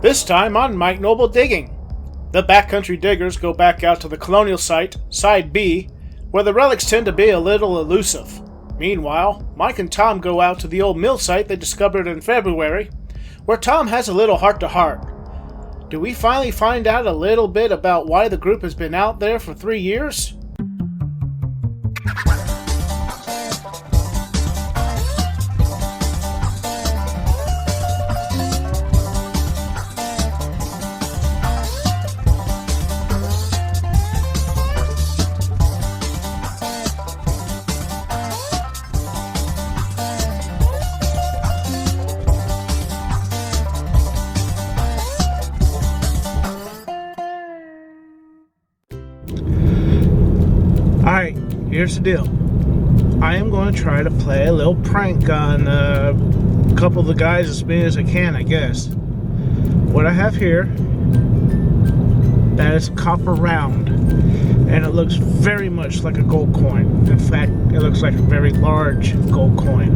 This time on Mike Noble Digging. The Backcountry Diggers go back out to the Colonial site, Side B, where the relics tend to be a little elusive. Meanwhile, Mike and Tom go out to the old mill site they discovered in February, where Tom has a little heart-to-heart. Do we finally find out a little bit about why the group has been out there for 3 years? Alright, here's the deal. I am going to try to play a little prank on a couple of the guys as many as I can, I guess. What I have here, that is a copper round, and it looks very much like a gold coin. In fact, it looks like a very large gold coin.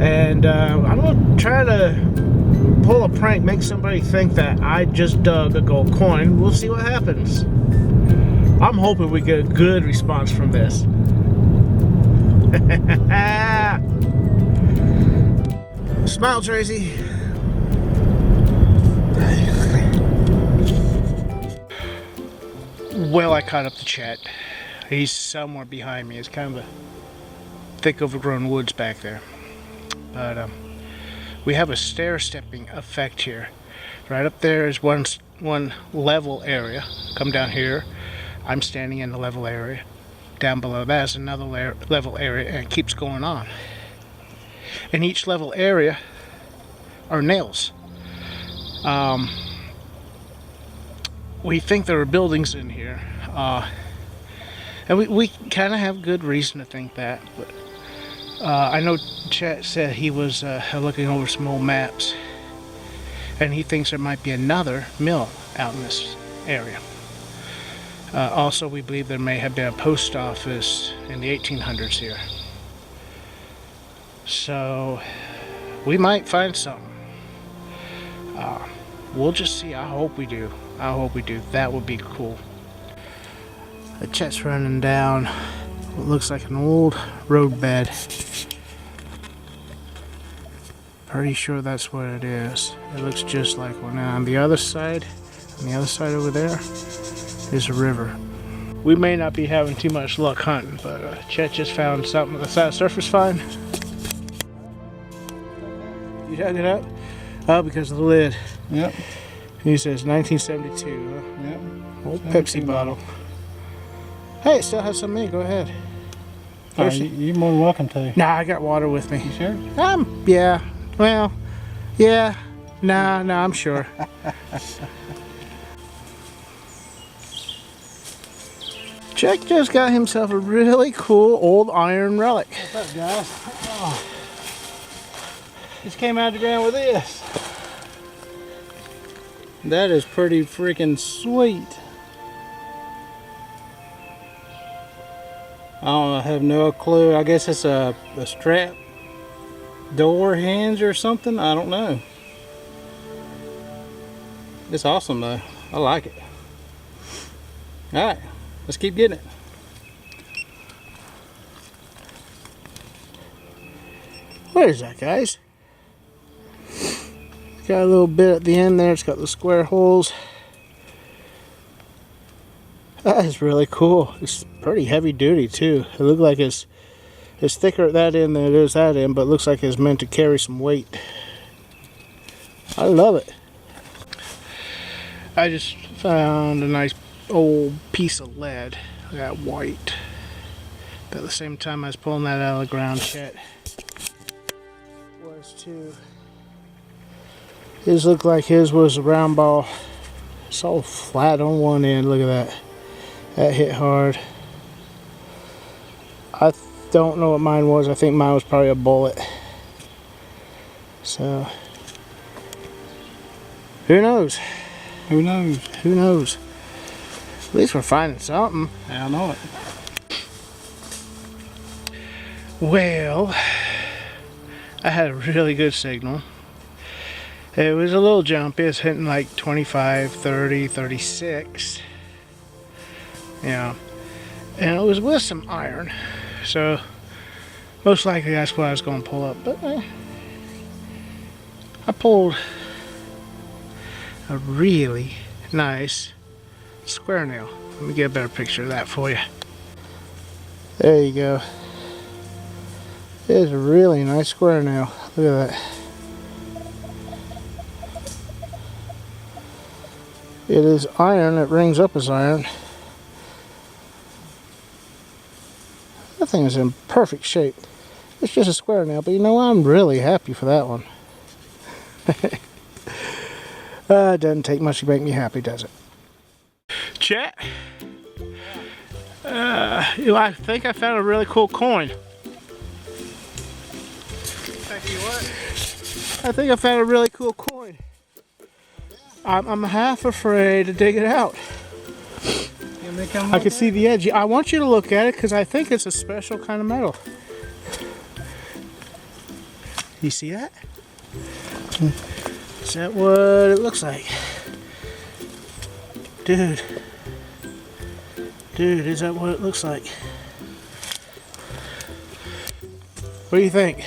And I'm going to try to pull a prank, make somebody think that I just dug a gold coin. We'll see what happens. I'm hoping we get a good response from this. Smile, Tracy. Well, I caught up to Chet. He's somewhere behind me. It's kind of a thick, overgrown woods back there. But we have a stair-stepping effect here. Right up there is one level area. Come down here. I'm standing in the level area. Down below that is another level area, and it keeps going on. In each level area are nails. We think there are buildings in here, and we kind of have good reason to think that. But I know Chet said he was looking over some old maps, and he thinks there might be another mill out in this area. Also, we believe there may have been a post office in the 1800s here. So, we might find something. We'll just see. I hope we do. I hope we do. That would be cool. The Chet's running down what looks like an old road bed. Pretty sure that's what it is. It looks just like one. Now, on the other side over there, is a river. We may not be having too much luck hunting, but Chet just found something. Is that surface fine? You dug it up? Oh, because of the lid. Yep. He says 1972. Huh? Yep. Old Pepsi bottle. Hey, it still has some in. Go ahead. You're more than welcome to. Nah, I got water with me. You sure? Yeah. Well, yeah. Nah, I'm sure. Jack just got himself a really cool old iron relic. What's up, guys? Oh. Just came out of the ground with this. That is pretty freaking sweet. I have no clue. I guess it's a strap door hinge or something. I don't know. It's awesome though. I like it. Alright. Let's keep getting it. What is that, guys? It's got a little bit at the end there. It's got the square holes. That is really cool. It's pretty heavy duty too. It looks like it's thicker at that end than it is that end, but it looks like it's meant to carry some weight. I love it. I just found a nice old piece of lead, that white. But at the same time I was pulling that out of the ground, Chet was too. His looked like his was a round ball. It's all flat on one end. Look at that. That hit hard. I don't know what mine was. I think mine was probably a bullet. So who knows? Who knows? Who knows? At least we're finding something. I know it. Well, I had a really good signal. It was a little jump. It was hitting like 25, 30, 36. Yeah. And it was with some iron. So most likely that's what I was going to pull up. But I pulled a really nice square nail. Let me get a better picture of that for you. There you go. It is a really nice square nail. Look at that. It is iron. It rings up as iron. That thing is in perfect shape. It's just a square nail, but you know, I'm really happy for that one. It doesn't take much to make me happy, does it? Chet, I think I found a really cool coin. I think I found a really cool coin. I'm half afraid to dig it out. I can see the edge. I want you to look at it because I think it's a special kind of metal. You see that? Is that what it looks like? Dude, is that what it looks like? What do you think?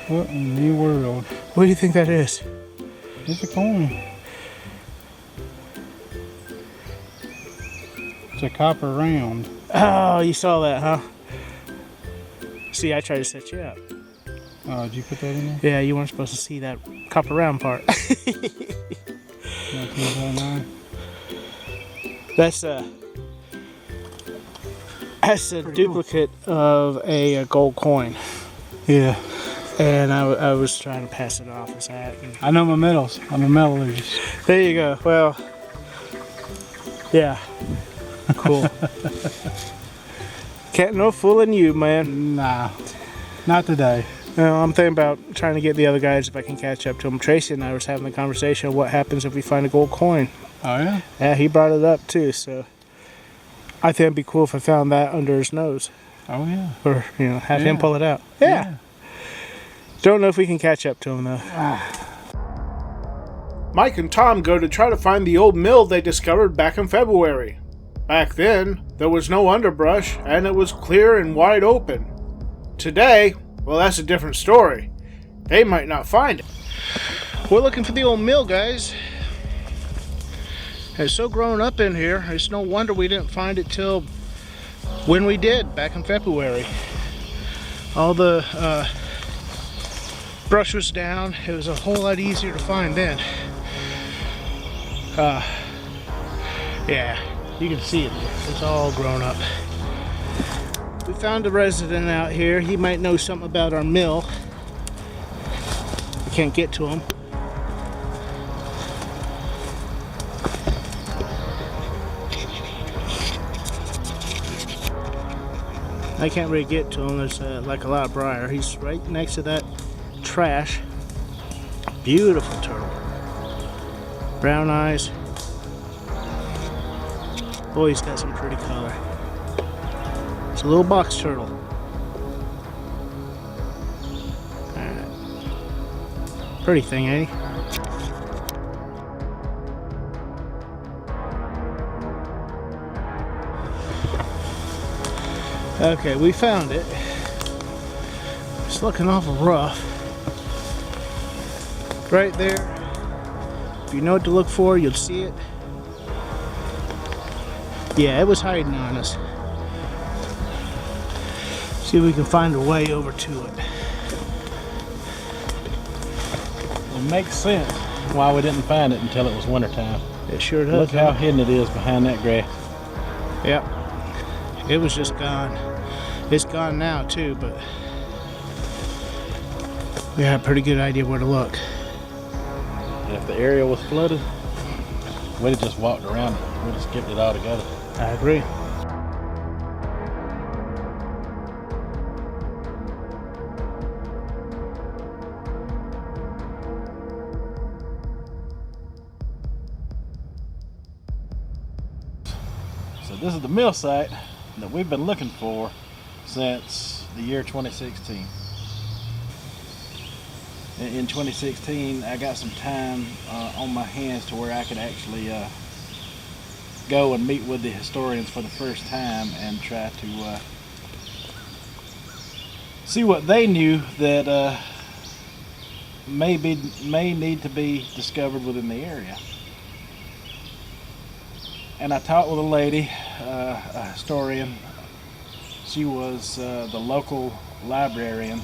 What in the world? What do you think that is? It's a coin. It's a copper round. Oh, you saw that, huh? See, I tried to set you up. Oh, did you put that in there? Yeah, you weren't supposed to see that copper round part. 1909. That's a duplicate of a gold coin. Yeah. And I was trying to pass it off as that. I know my metals. I'm a metallurgist. There you go. Well, yeah. Cool. Can't no fooling you, man. Nah, not today. No, I'm thinking about trying to get the other guys if I can catch up to them. Tracy and I was having a conversation of what happens if we find a gold coin. Oh yeah? Yeah, he brought it up too, so I think it'd be cool if I found that under his nose. Oh yeah. Or, have him pull it out. Yeah. Don't know if we can catch up to him though. Mike and Tom go to try to find the old mill they discovered back in February. Back then, there was no underbrush and it was clear and wide open. Today, well, that's a different story. They might not find it. We're looking for the old mill, guys. It's so grown up in here, it's no wonder we didn't find it till when we did, back in February. All the brush was down. It was a whole lot easier to find then. Yeah, you can see it. It's all grown up. We found a resident out here. He might know something about our mill. We can't get to him. I can't really get to him. There's like a lot of briar. He's right next to that trash. Beautiful turtle. Brown eyes. Boy, he's got some pretty color. It's a little box turtle. Alright. Pretty thing, eh? Okay, we found it. It's looking awful rough. Right there. If you know what to look for, you'll see it. Yeah, it was hiding on us. See if we can find a way over to it. It makes sense why we didn't find it until it was wintertime. It sure does. Look how hidden it is behind that grass. Yep. It was just gone. It's gone now too, but we had a pretty good idea where to look. And if the area was flooded, we'd have just walked around it. We'd have skipped it all together. I agree. So this is the mill site that we've been looking for since the year 2016. In 2016, I got some time on my hands to where I could actually go and meet with the historians for the first time and try to see what they knew that may need to be discovered within the area. And I talked with a lady, a historian. She was the local librarian.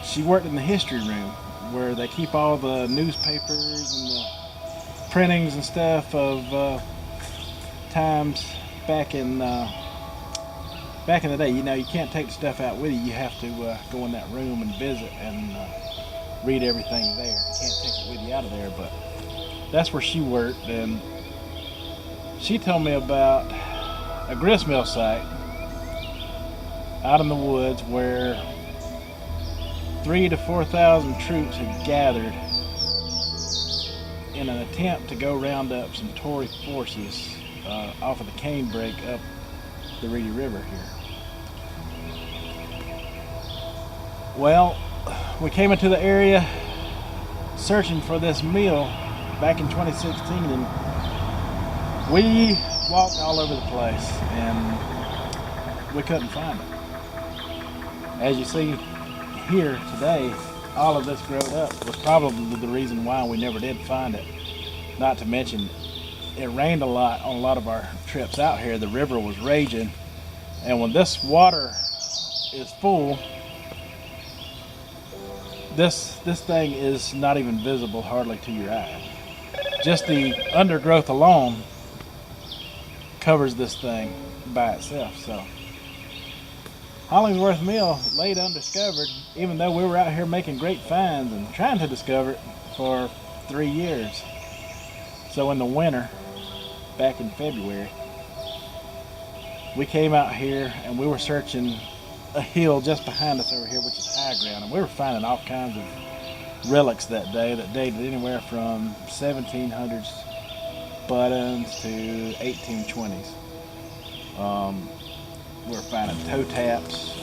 She worked in the history room where they keep all the newspapers and the printings and stuff of times back in the day. You know, you can't take the stuff out with you. You have to go in that room and visit and read everything there. You can't take it with you out of there, but that's where she worked. And she told me about a gristmill site out in the woods where 3,000 to 4,000 troops had gathered in an attempt to go round up some Tory forces off of the Canebrake up the Reedy River here. Well, we came into the area searching for this mill back in 2016, and we walked all over the place and we couldn't find it. As you see here today, all of this growed up was probably the reason why we never did find it. Not to mention, it rained a lot on a lot of our trips out here. The river was raging, and when this water is full, this thing is not even visible hardly to your eye. Just the undergrowth alone covers this thing by itself. So Hollingsworth Mill laid undiscovered, even though we were out here making great finds and trying to discover it for 3 years. So in the winter, back in February, we came out here and we were searching a hill just behind us over here, which is high ground, and we were finding all kinds of relics that day that dated anywhere from 1700s buttons to 1820s. We were finding toe taps.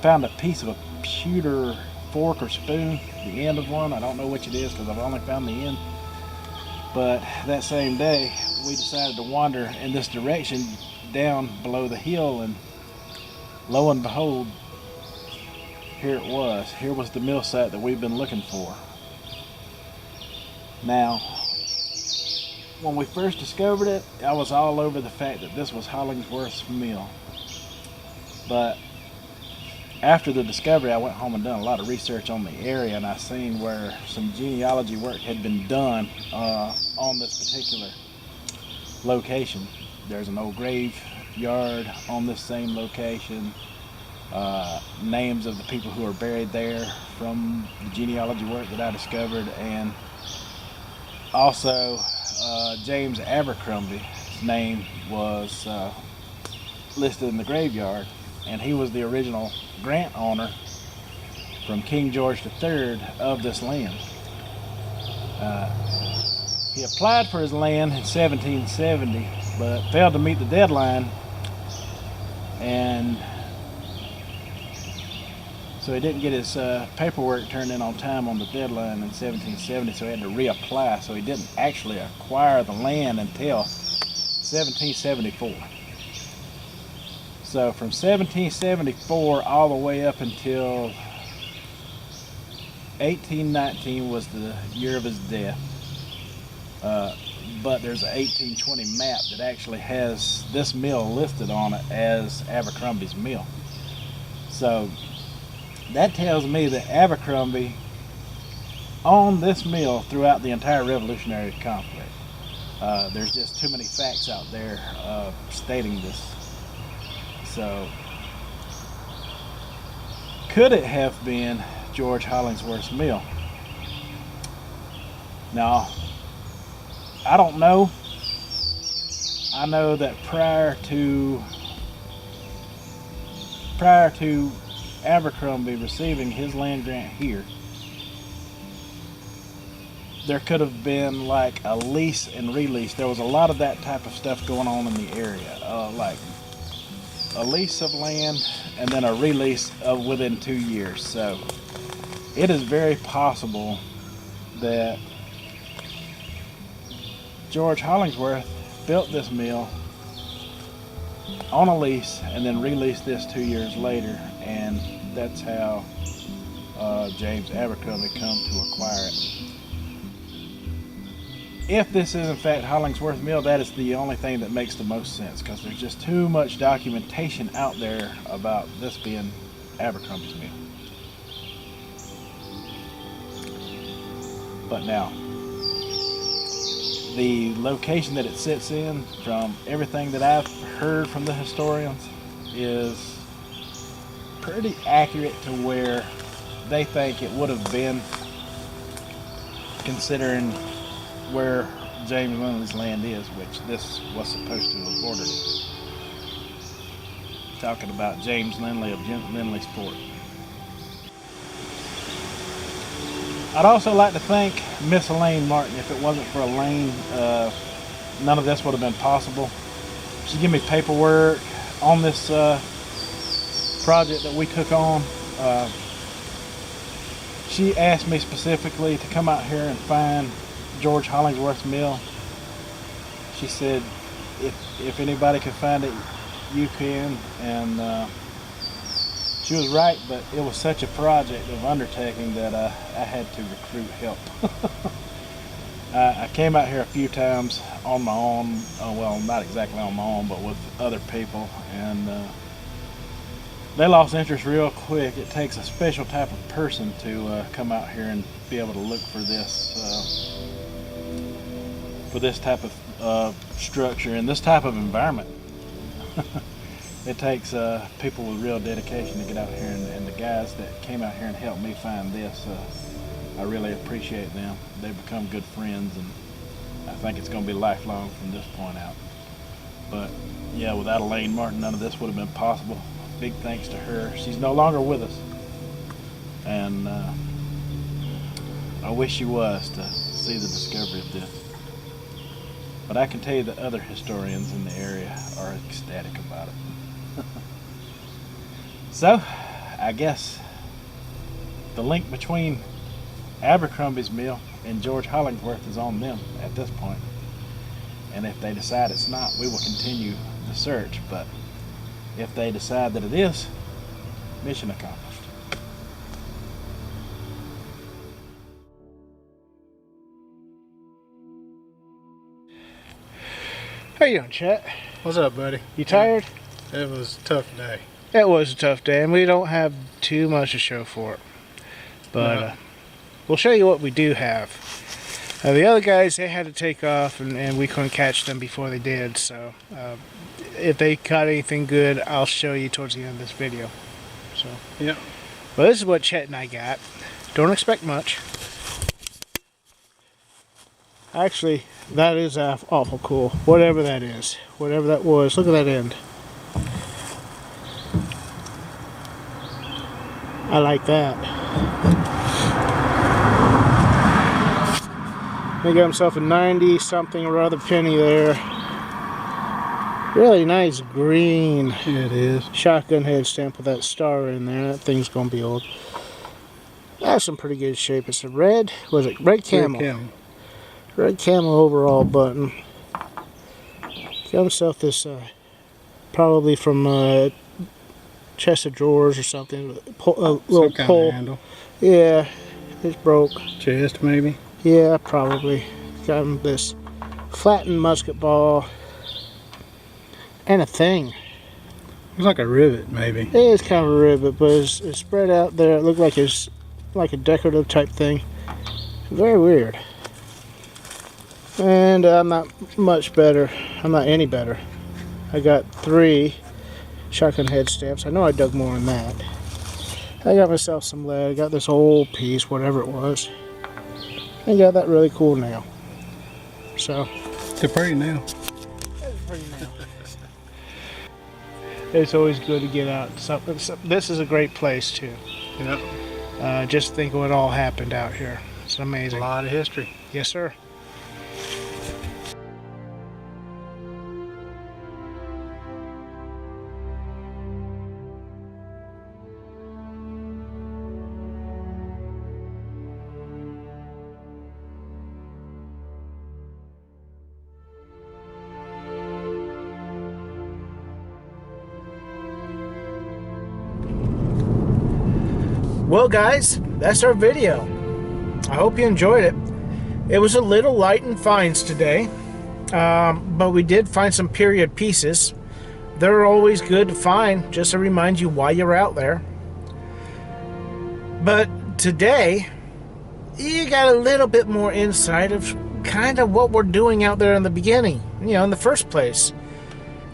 Found a piece of a pewter fork or spoon, the end of one. I don't know which it is because I've only found the end. But that same day, we decided to wander in this direction down below the hill, and lo and behold, here it was. Here was the mill site that we've been looking for. Now, when we first discovered it, I was all over the fact that this was Hollingsworth's mill. But after the discovery, I went home and done a lot of research on the area, and I seen where some genealogy work had been done on this particular location. There's an old graveyard on this same location. Names of the people who are buried there from the genealogy work that I discovered, and also James Abercrombie's name was listed in the graveyard, and he was the original grant owner from King George III of this land. He applied for his land in 1770, but failed to meet the deadline, and so he didn't get his paperwork turned in on time on the deadline in 1770, so he had to reapply. So he didn't actually acquire the land until 1774. So from 1774 all the way up until 1819 was the year of his death. But there's an 1820 map that actually has this mill listed on it as Abercrombie's mill. So that tells me that Abercrombie owned this mill throughout the entire Revolutionary conflict. There's just too many facts out there stating this. So, could it have been George Hollingsworth's mill? Now, I don't know. I know that prior to Abercrombie receiving his land grant here, there could have been like a lease and release. There was a lot of that type of stuff going on in the area, like a lease of land and then a release of within 2 years. So it is very possible that George Hollingsworth built this mill on a lease and then released this 2 years later, and that's how James Abercrombie come to acquire it. If this is in fact Hollingsworth Mill, that is the only thing that makes the most sense, because there's just too much documentation out there about this being Abercrombie's mill. But now, the location that it sits in, from everything that I've heard from the historians, is pretty accurate to where they think it would have been, considering where James Lindley's land is, which this was supposed to have bordered it. Talking about James Lindley of Lindley's Fort. I'd also like to thank Miss Elaine Martin. If it wasn't for Elaine, none of this would have been possible. She gave me paperwork on this project that we took on. She asked me specifically to come out here and find George Hollingsworth's mill. She said, if anybody can find it, you can. And she was right, but it was such a project of undertaking that I had to recruit help. I came out here a few times on my own, well, not exactly on my own, but with other people, and they lost interest real quick. It takes a special type of person to come out here and be able to look for this type of structure and this type of environment. It takes people with real dedication to get out here, and the guys that came out here and helped me find this, I really appreciate them. They've become good friends, and I think it's going to be lifelong from this point out. But yeah, without Elaine Martin, none of this would have been possible. Big thanks to her. She's no longer with us, and I wish she was, to see the discovery of this. But I can tell you that other historians in the area are ecstatic about it. So, I guess the link between Abercrombie's mill and George Hollingsworth is on them at this point. And if they decide it's not, we will continue the search. But if they decide that it is, mission accomplished. How you doing, Chet? What's up, buddy? You tired? It was a tough day. It was a tough day, and we don't have too much to show for it. But No. we'll show you what we do have. The other guys, they had to take off, and we couldn't catch them before they did. So if they caught anything good, I'll show you towards the end of this video. So Yeah. well, this is what Chet and I got. Don't expect much. Actually, that is awful cool. Whatever that is. Whatever that was. Look at that end. I like that. He got himself a 90 something or other penny there. Really nice green. Yeah, it is. Shotgun head stamp with that star in there. That thing's gonna be old. That's some pretty good shape. It's a red, was it red camel? Red camel overall button. Got himself this, probably from chest of drawers or something. A little Some pole. kind of handle. Yeah, it's broke. Chest, maybe. Yeah, probably. Got him this flattened musket ball and a thing. It's like a rivet, maybe. It is kind of a rivet, but it's spread out there. It looked like it's like a decorative type thing. Very weird. And I'm not much better. I'm not any better. I got 3 shotgun head stamps. I know I dug more than that. I got myself some lead. I got this old piece, whatever it was. I got that really cool nail. So It's a pretty nail. that's a pretty nail. It's always good to get out. This is a great place too. Yep. Just think what all happened out here. It's A amazing. lot of history. Yes, sir. Well, guys, that's our video. I hope you enjoyed it. It was a little light in finds today, but we did find some period pieces. They're always good to find, just to remind you why you're out there. But today, you got a little bit more insight of kind of what we're doing out there in the beginning, in the first place.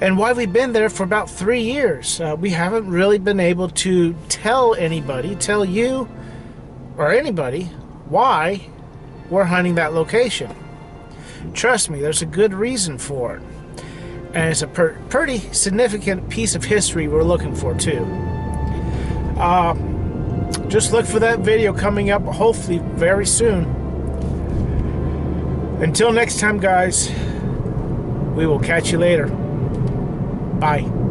And why we've been there for about 3 years. We haven't really been able to tell you, or anybody, why we're hunting that location. Trust me, there's a good reason for it. And it's a pretty significant piece of history we're looking for, too. Just look for that video coming up, hopefully very soon. Until next time, guys, we will catch you later. Bye.